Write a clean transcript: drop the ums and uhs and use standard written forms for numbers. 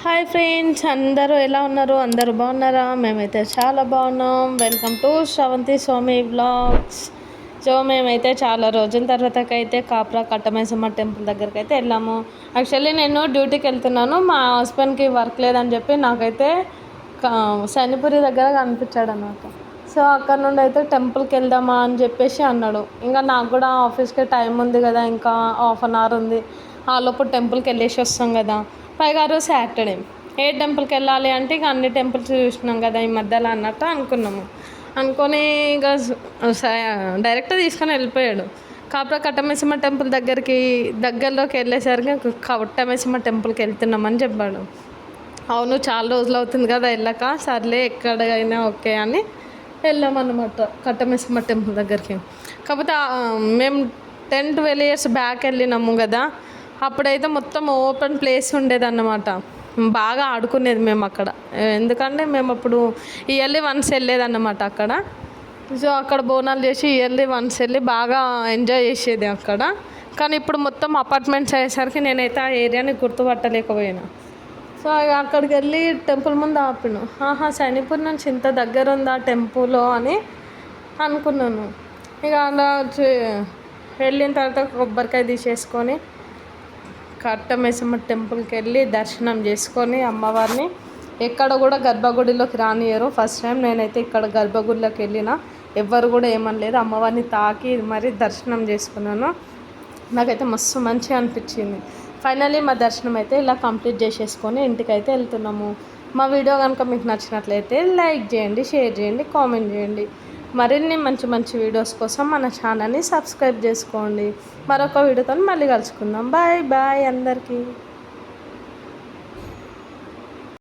Hi friends, అందరూ ఎలా ఉన్నారు? అందరూ బాగున్నారా? మేమైతే చాలా బాగున్నాం. Welcome to Shravanthi Swamy vlogs. So మేమైతే చాలా రోజుల తర్వాతకైతే కాప్రా కట్టమైసమ్మ టెంపుల్ దగ్గరికి అయితే వెళ్ళాము. యాక్చువల్లీ నేను డ్యూటీకి వెళ్తున్నాను. మా హస్బెండ్కి వర్క్ లేదని చెప్పి నాకైతే శనిపురి దగ్గర కనిపించాడు అన్నమాట. సో అక్కడ నుండి అయితే టెంపుల్కి వెళ్దామా అని చెప్పేసి అన్నాడు. ఇంకా నాకు కూడా ఆఫీస్కి టైం ఉంది కదా, ఇంకా హాఫ్ అన్ అవర్ ఉంది. ఆ లోపు టెంపుల్కి వెళ్ళేసి వస్తాం కదా. పైగా రోజు సాటర్డే ఏ టెంపుల్కి వెళ్ళాలి అంటే ఇక అన్ని టెంపుల్స్ చూసినాం కదా ఈ మధ్యలో అన్నట్టు అనుకున్నాము. అనుకొని ఇక డైరెక్ట్ తీసుకొని వెళ్ళిపోయాడు. కాపురా కట్టమైసమ్మ టెంపుల్ దగ్గరలోకి వెళ్ళేసరికి కట్టమైసమ్మ టెంపుల్కి వెళ్తున్నామని చెప్పాడు. అవును, చాలా రోజులు అవుతుంది కదా వెళ్ళక, సర్లే ఎక్కడైనా ఓకే అని వెళ్ళామన్నమాట కట్టమైసమ్మ టెంపుల్ దగ్గరికి. కాకపోతే మేము 10-12 years బ్యాక్ వెళ్ళినాము కదా. అప్పుడైతే మొత్తం ఓపెన్ ప్లేస్ ఉండేదన్నమాట. బాగా ఆడుకునేది మేము అక్కడ. ఎందుకంటే మేము అప్పుడు ఇయర్లీ వన్స్ వెళ్ళేదన్నమాట అక్కడ. సో అక్కడ బోనాలు చేసి ఇయర్లీ వన్స్ వెళ్ళి బాగా ఎంజాయ్ చేసేది అక్కడ. కానీ ఇప్పుడు మొత్తం అపార్ట్మెంట్స్ అయ్యేసరికి నేనైతే ఆ ఏరియాని గుర్తుపట్టలేకపోయాను. సో అక్కడికి వెళ్ళి టెంపుల్ ముందు ఆపిను. శనిపూర్ నుంచి ఇంత దగ్గర ఉందా టెంపుల్ అని అనుకున్నాను. ఇక అలా వెళ్ళిన తర్వాత కొబ్బరికాయ తీసేసుకొని కట్టమైసమ్మ టెంపుల్కి వెళ్ళి దర్శనం చేసుకొని అమ్మవారిని ఎక్కడ కూడా గర్భగుడిలోకి రానియరు. ఫస్ట్ టైం నేనైతే ఇక్కడ గర్భగుడిలోకి వెళ్ళిన, ఎవ్వరు కూడా ఏమనలేదు. అమ్మవారిని తాకి మరి దర్శనం చేసుకున్నాను. నాకైతే మస్తు మంచిగా అనిపించింది. ఫైనల్లీ మా దర్శనం అయితే ఇలా కంప్లీట్ చేసేసుకొని ఇంటికైతే వెళ్తున్నాము. మా వీడియో కనుక మీకు నచ్చినట్లయితే లైక్ చేయండి, షేర్ చేయండి, కామెంట్ చేయండి. మరిన్ని మంచి మంచి వీడియోస్ కోసం మన ఛానల్ని సబ్స్క్రైబ్ చేసుకోండి. మరొక వీడియోతో మళ్ళీ కలుసుకుందాం. బాయ్ బాయ్ అందరికీ.